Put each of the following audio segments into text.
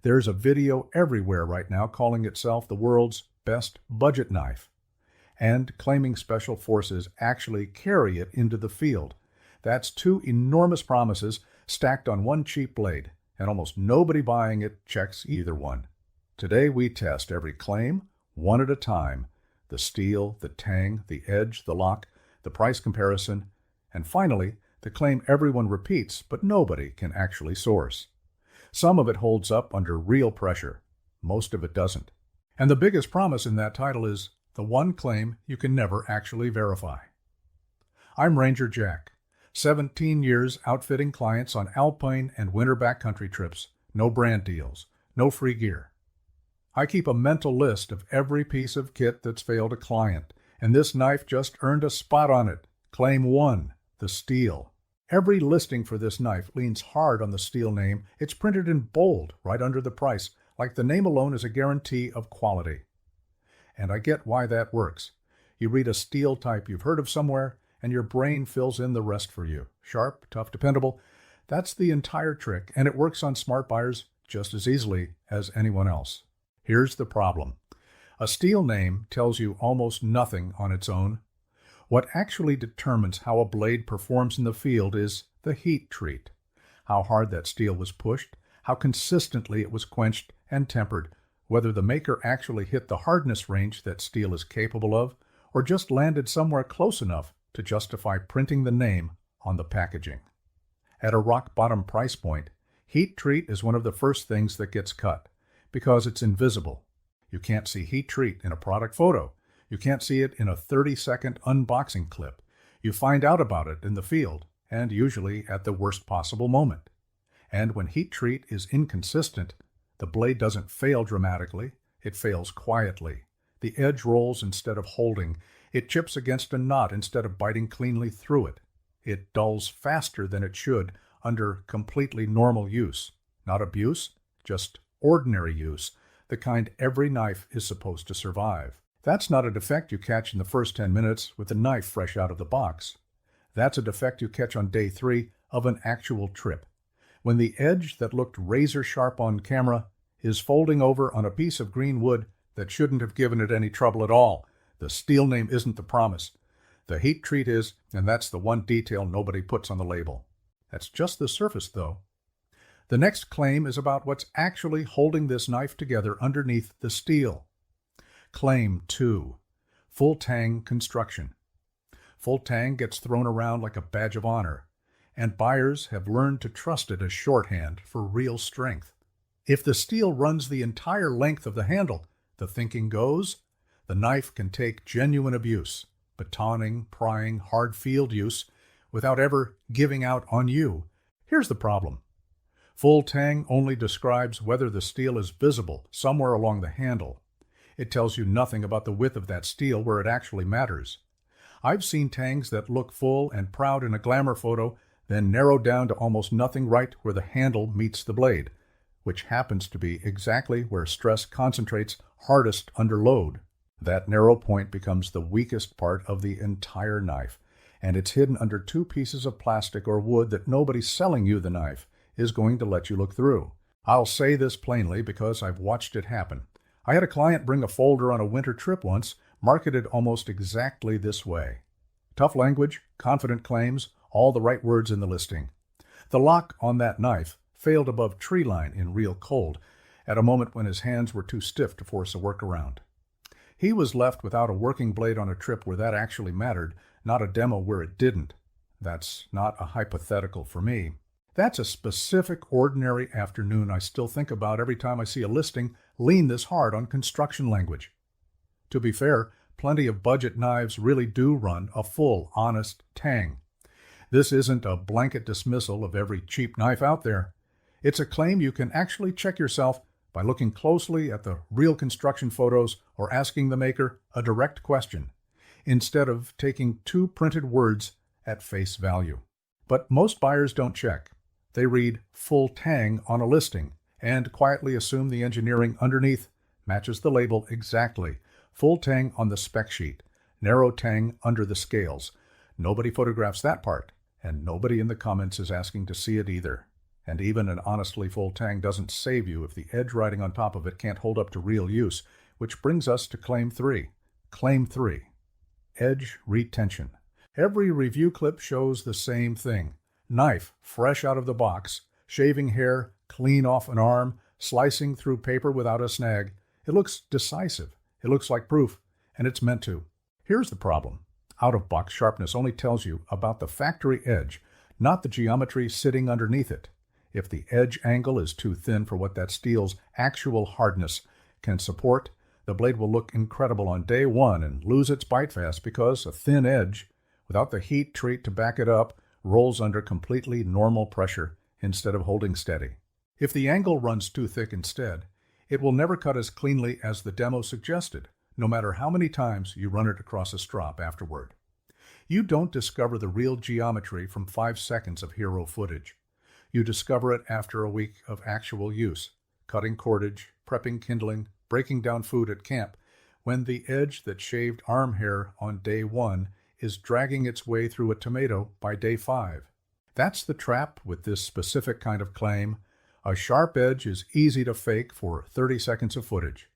There's a video everywhere right now calling itself the world's best budget knife, and claiming special forces actually carry it into the field. That's two enormous promises stacked on one cheap blade, and almost nobody buying it checks either one. Today we test every claim, one at a time: the steel, the tang, the edge, the lock, the price comparison, and finally, the claim everyone repeats but nobody can actually source. Some of it holds up under real pressure. Most of it doesn't. And the biggest promise in that title is the one claim you can never actually verify. I'm Ranger Jack. 17 years outfitting clients on alpine and winter backcountry trips. No brand deals. No free gear. I keep a mental list of every piece of kit that's failed a client, and this knife just earned a spot on it. Claim 1, the steel. Every listing for this knife leans hard on the steel name. It's printed in bold right under the price, like the name alone is a guarantee of quality. And I get why that works. You read a steel type you've heard of somewhere, and your brain fills in the rest for you. Sharp, tough, dependable. That's the entire trick, and it works on smart buyers just as easily as anyone else. Here's the problem. A steel name tells you almost nothing on its own. What actually determines how a blade performs in the field is the heat treat. How hard that steel was pushed, how consistently it was quenched and tempered, whether the maker actually hit the hardness range that steel is capable of, or just landed somewhere close enough to justify printing the name on the packaging. At a rock-bottom price point, heat treat is one of the first things that gets cut, because it's invisible. You can't see heat treat in a product photo. You can't see it in a 30-second unboxing clip. You find out about it in the field, and usually at the worst possible moment. And when heat treat is inconsistent, the blade doesn't fail dramatically, it fails quietly. The edge rolls instead of holding. It chips against a knot instead of biting cleanly through it. It dulls faster than it should under completely normal use. Not abuse, just ordinary use, the kind every knife is supposed to survive. That's not a defect you catch in the first 10 minutes with the knife fresh out of the box. That's a defect you catch on day 3 of an actual trip, when the edge that looked razor sharp on camera is folding over on a piece of green wood that shouldn't have given it any trouble at all. The steel name isn't the promise. The heat treat is, and that's the one detail nobody puts on the label. That's just the surface, though. The next claim is about what's actually holding this knife together underneath the steel. Claim 2, full tang construction. Full tang gets thrown around like a badge of honor, and buyers have learned to trust it as shorthand for real strength. If the steel runs the entire length of the handle, the thinking goes, the knife can take genuine abuse, batoning, prying, hard field use, without ever giving out on you. Here's the problem. Full tang only describes whether the steel is visible somewhere along the handle. It tells you nothing about the width of that steel where it actually matters. I've seen tangs that look full and proud in a glamour photo, then narrow down to almost nothing right where the handle meets the blade, which happens to be exactly where stress concentrates hardest under load. That narrow point becomes the weakest part of the entire knife, and it's hidden under 2 pieces of plastic or wood that nobody selling you the knife is going to let you look through. I'll say this plainly because I've watched it happen. I had a client bring a folder on a winter trip once, marketed almost exactly this way. Tough language, confident claims, all the right words in the listing. The lock on that knife failed above tree line in real cold, at a moment when his hands were too stiff to force a workaround. He was left without a working blade on a trip where that actually mattered, not a demo where it didn't. That's not a hypothetical for me. That's a specific, ordinary afternoon I still think about every time I see a listing lean this hard on construction language. To be fair, plenty of budget knives really do run a full, honest tang. This isn't a blanket dismissal of every cheap knife out there. It's a claim you can actually check yourself by looking closely at the real construction photos or asking the maker a direct question, instead of taking 2 printed words at face value. But most buyers don't check. They read full tang on a listing and quietly assume the engineering underneath matches the label exactly. Full tang on the spec sheet, narrow tang under the scales. Nobody photographs that part, and nobody in the comments is asking to see it either. And even an honestly full Tang doesn't save you if the edge riding on top of it can't hold up to real use, which brings us to Claim 3. Claim 3. Edge retention. Every review clip shows the same thing. Knife fresh out of the box, shaving hair clean off an arm, slicing through paper without a snag. It looks decisive. It looks like proof, and it's meant to. Here's the problem. Out-of-box sharpness only tells you about the factory edge, not the geometry sitting underneath it. If the edge angle is too thin for what that steel's actual hardness can support, the blade will look incredible on day one and lose its bite fast because a thin edge, without the heat treat to back it up, rolls under completely normal pressure instead of holding steady. If the angle runs too thick instead, it will never cut as cleanly as the demo suggested, no matter how many times you run it across a strop afterward. You don't discover the real geometry from 5 seconds of hero footage. You discover it after a week of actual use, cutting cordage, prepping kindling, breaking down food at camp, when the edge that shaved arm hair on day 1 is dragging its way through a tomato by day 5. That's the trap with this specific kind of claim. A sharp edge is easy to fake for 30 seconds of footage.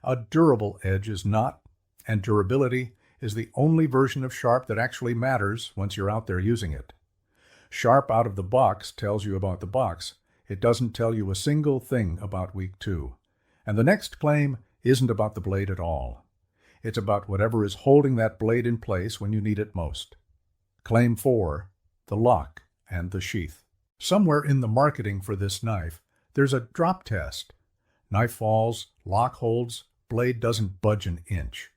A durable edge is not, and durability is the only version of sharp that actually matters once you're out there using it. Sharp out of the box tells you about the box. It doesn't tell you a single thing about week 2. And the next claim isn't about the blade at all. It's about whatever is holding that blade in place when you need it most. Claim 4, the lock and the sheath. Somewhere in the marketing for this knife, there's a drop test. Knife falls, lock holds, blade doesn't budge an inch.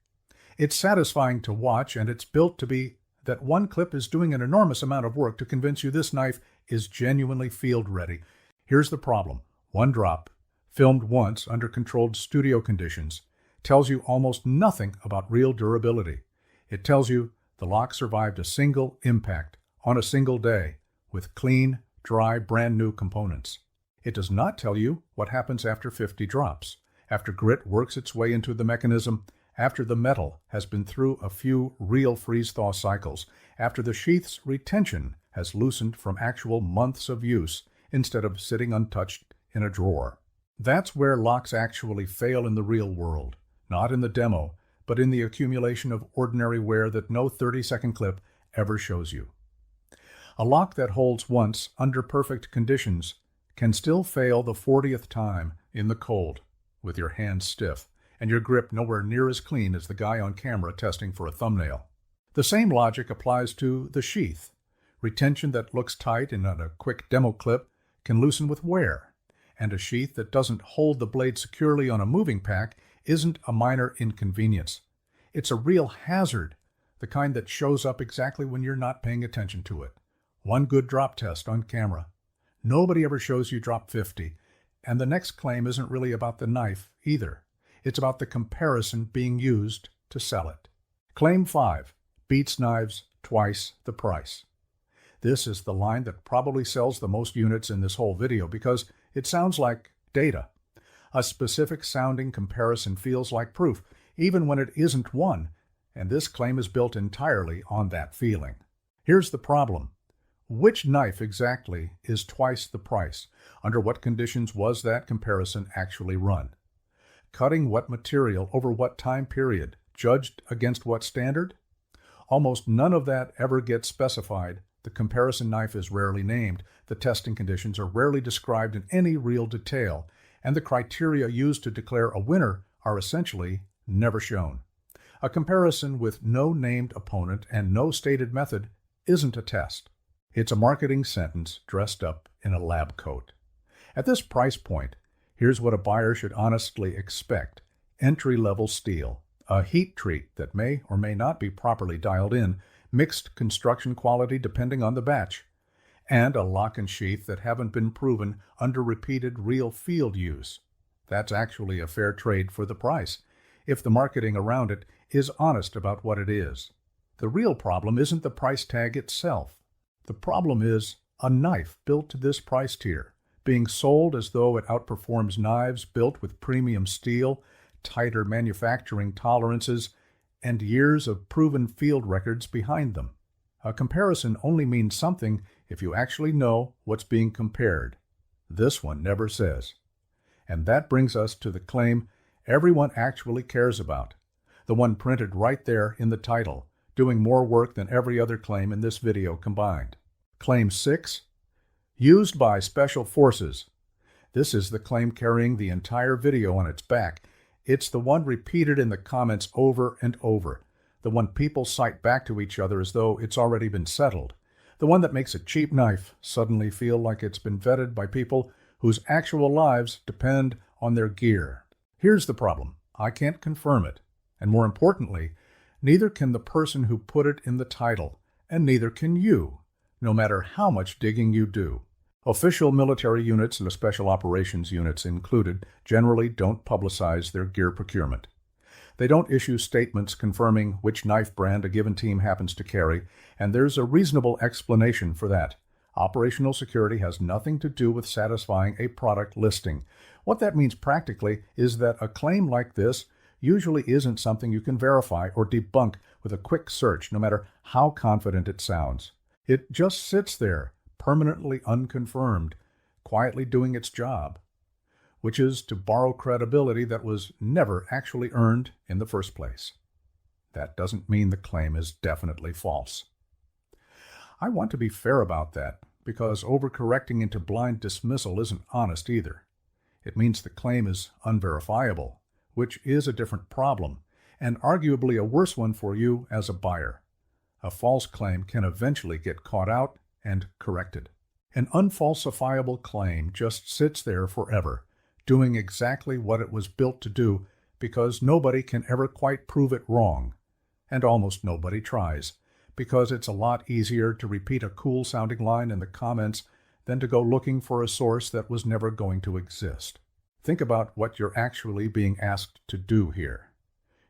It's satisfying to watch, and it's built to be that one clip is doing an enormous amount of work to convince you this knife is genuinely field ready. Here's the problem. One drop, filmed once under controlled studio conditions, tells you almost nothing about real durability. It tells you the lock survived a single impact on a single day with clean, dry, brand new components. It does not tell you what happens after 50 drops, after grit works its way into the mechanism, after the metal has been through a few real freeze-thaw cycles, after the sheath's retention has loosened from actual months of use instead of sitting untouched in a drawer. That's where locks actually fail in the real world, not in the demo, but in the accumulation of ordinary wear that no 30-second clip ever shows you. A lock that holds once under perfect conditions can still fail the 40th time in the cold with your hands stiff and your grip nowhere near as clean as the guy on camera testing for a thumbnail. The same logic applies to the sheath. Retention that looks tight in a quick demo clip can loosen with wear, and a sheath that doesn't hold the blade securely on a moving pack isn't a minor inconvenience. It's a real hazard, the kind that shows up exactly when you're not paying attention to it. One good drop test on camera. Nobody ever shows you drop 50, and the next claim isn't really about the knife either. It's about the comparison being used to sell it. Claim 5, beats knives twice the price. This is the line that probably sells the most units in this whole video because it sounds like data. A specific sounding comparison feels like proof, even when it isn't one, and this claim is built entirely on that feeling. Here's the problem. Which knife exactly is twice the price? Under what conditions was that comparison actually run? Cutting what material over what time period? Judged against what standard? Almost none of that ever gets specified. The comparison knife is rarely named. The testing conditions are rarely described in any real detail, and the criteria used to declare a winner are essentially never shown. A comparison with no named opponent and no stated method isn't a test. It's a marketing sentence dressed up in a lab coat. At this price point, here's what a buyer should honestly expect. Entry-level steel, a heat treat that may or may not be properly dialed in, mixed construction quality depending on the batch, and a lock and sheath that haven't been proven under repeated real field use. That's actually a fair trade for the price, if the marketing around it is honest about what it is. The real problem isn't the price tag itself. The problem is a knife built to this price tier, being sold as though it outperforms knives built with premium steel, tighter manufacturing tolerances, and years of proven field records behind them. A comparison only means something if you actually know what's being compared. This one never says. And that brings us to the claim everyone actually cares about, the one printed right there in the title, doing more work than every other claim in this video combined. Claim 6, used by Special Forces. This is the claim carrying the entire video on its back. It's the one repeated in the comments over and over, the one people cite back to each other as though it's already been settled, the one that makes a cheap knife suddenly feel like it's been vetted by people whose actual lives depend on their gear. Here's the problem. I can't confirm it. And more importantly, neither can the person who put it in the title, and neither can you, no matter how much digging you do. Official military units and the special operations units included generally don't publicize their gear procurement. They don't issue statements confirming which knife brand a given team happens to carry, and there's a reasonable explanation for that. Operational security has nothing to do with satisfying a product listing. What that means practically is that a claim like this usually isn't something you can verify or debunk with a quick search, no matter how confident it sounds. It just sits there, permanently unconfirmed, quietly doing its job, which is to borrow credibility that was never actually earned in the first place. That doesn't mean the claim is definitely false. I want to be fair about that, because overcorrecting into blind dismissal isn't honest either. It means the claim is unverifiable, which is a different problem, and arguably a worse one for you as a buyer. A false claim can eventually get caught out and corrected. An unfalsifiable claim just sits there forever, doing exactly what it was built to do because nobody can ever quite prove it wrong, and almost nobody tries, because it's a lot easier to repeat a cool-sounding line in the comments than to go looking for a source that was never going to exist. Think about what you're actually being asked to do here.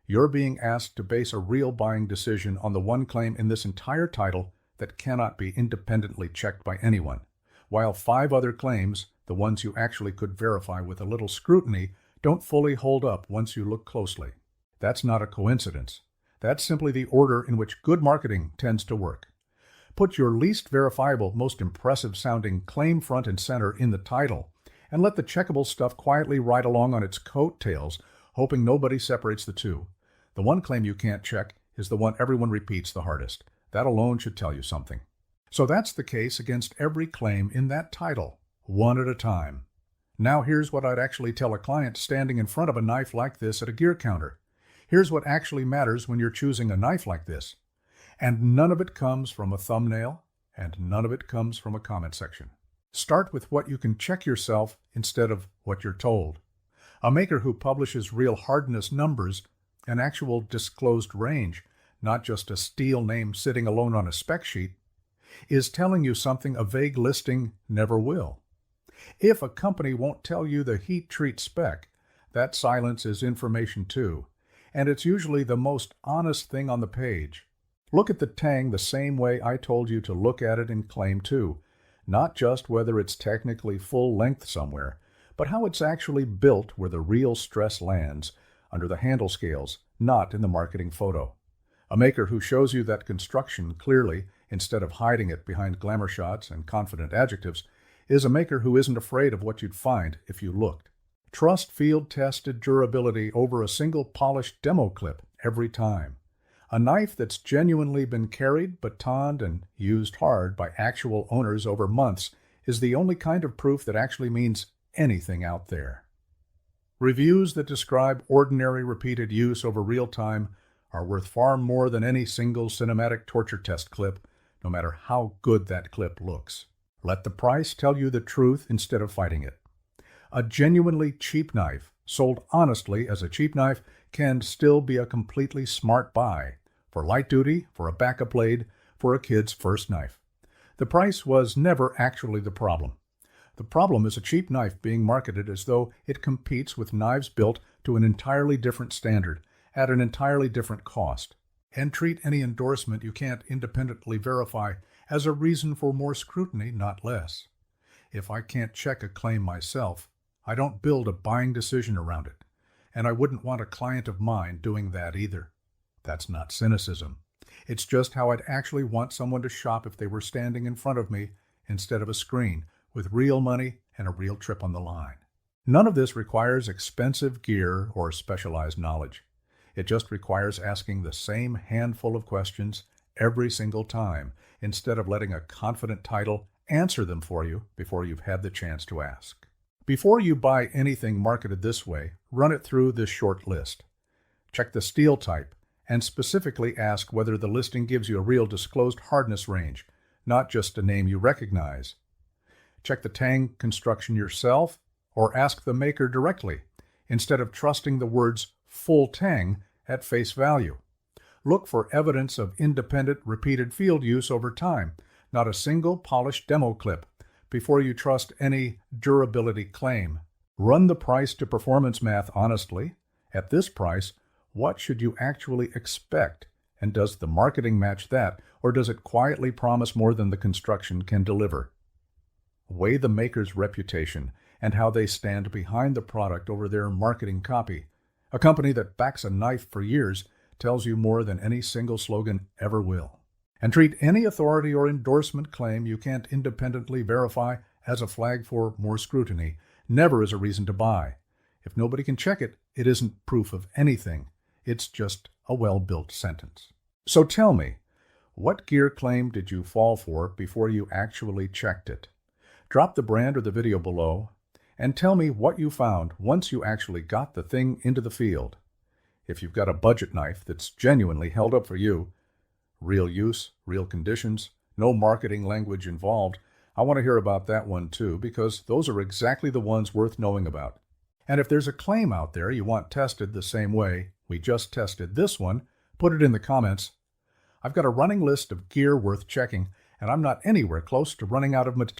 You're being asked to base a real buying decision on the one claim in this entire title that cannot be independently checked by anyone, while 5 other claims, the ones you actually could verify with a little scrutiny, don't fully hold up once you look closely. That's not a coincidence. That's simply the order in which good marketing tends to work. Put your least verifiable, most impressive-sounding claim front and center in the title, and let the checkable stuff quietly ride along on its coattails, hoping nobody separates the two. The one claim you can't check is the one everyone repeats the hardest. That alone should tell you something. So that's the case against every claim in that title, one at a time. Now here's what I'd actually tell a client standing in front of a knife like this at a gear counter. Here's what actually matters when you're choosing a knife like this. And none of it comes from a thumbnail, and none of it comes from a comment section. Start with what you can check yourself instead of what you're told. A maker who publishes real hardness numbers, an actual disclosed range, not just a steel name sitting alone on a spec sheet, is telling you something a vague listing never will. If a company won't tell you the heat treat spec, that silence is information too, and it's usually the most honest thing on the page. Look at the Tang the same way I told you to look at it in Claim 2, not just whether it's technically full length somewhere, but how it's actually built where the real stress lands, under the handle scales, not in the marketing photo. A maker who shows you that construction clearly, instead of hiding it behind glamour shots and confident adjectives, is a maker who isn't afraid of what you'd find if you looked. Trust field-tested durability over a single polished demo clip every time. A knife that's genuinely been carried, batoned, and used hard by actual owners over months is the only kind of proof that actually means anything out there. Reviews that describe ordinary repeated use over real time are worth far more than any single cinematic torture test clip, no matter how good that clip looks. Let the price tell you the truth instead of fighting it. A genuinely cheap knife, sold honestly as a cheap knife, can still be a completely smart buy, for light duty, for a backup blade, for a kid's first knife. The price was never actually the problem. The problem is a cheap knife being marketed as though it competes with knives built to an entirely different standard, at an entirely different cost, and treat any endorsement you can't independently verify as a reason for more scrutiny, not less. If I can't check a claim myself, I don't build a buying decision around it, and I wouldn't want a client of mine doing that either. That's not cynicism. It's just how I'd actually want someone to shop if they were standing in front of me instead of a screen, with real money and a real trip on the line. None of this requires expensive gear or specialized knowledge. It just requires asking the same handful of questions every single time, instead of letting a confident title answer them for you before you've had the chance to ask. Before you buy anything marketed this way, run it through this short list. Check the steel type and specifically ask whether the listing gives you a real disclosed hardness range, not just a name you recognize. Check the Tang construction yourself or ask the maker directly, instead of trusting the words full Tang at face value. Look for evidence of independent, repeated field use over time, not a single polished demo clip, before you trust any durability claim. Run the price to performance math honestly. At this price, what should you actually expect? And does the marketing match that, or does it quietly promise more than the construction can deliver? Weigh the maker's reputation and how they stand behind the product over their marketing copy. A company that backs a knife for years tells you more than any single slogan ever will. And treat any authority or endorsement claim you can't independently verify as a flag for more scrutiny, never as a reason to buy. If nobody can check it, it isn't proof of anything. It's just a well-built sentence. So tell me, what gear claim did you fall for before you actually checked it? Drop the brand or the video below, and tell me what you found once you actually got the thing into the field. If you've got a budget knife that's genuinely held up for you, real use, real conditions, no marketing language involved, I want to hear about that one too, because those are exactly the ones worth knowing about. And if there's a claim out there you want tested the same way we just tested this one, put it in the comments. I've got a running list of gear worth checking, and I'm not anywhere close to running out of material.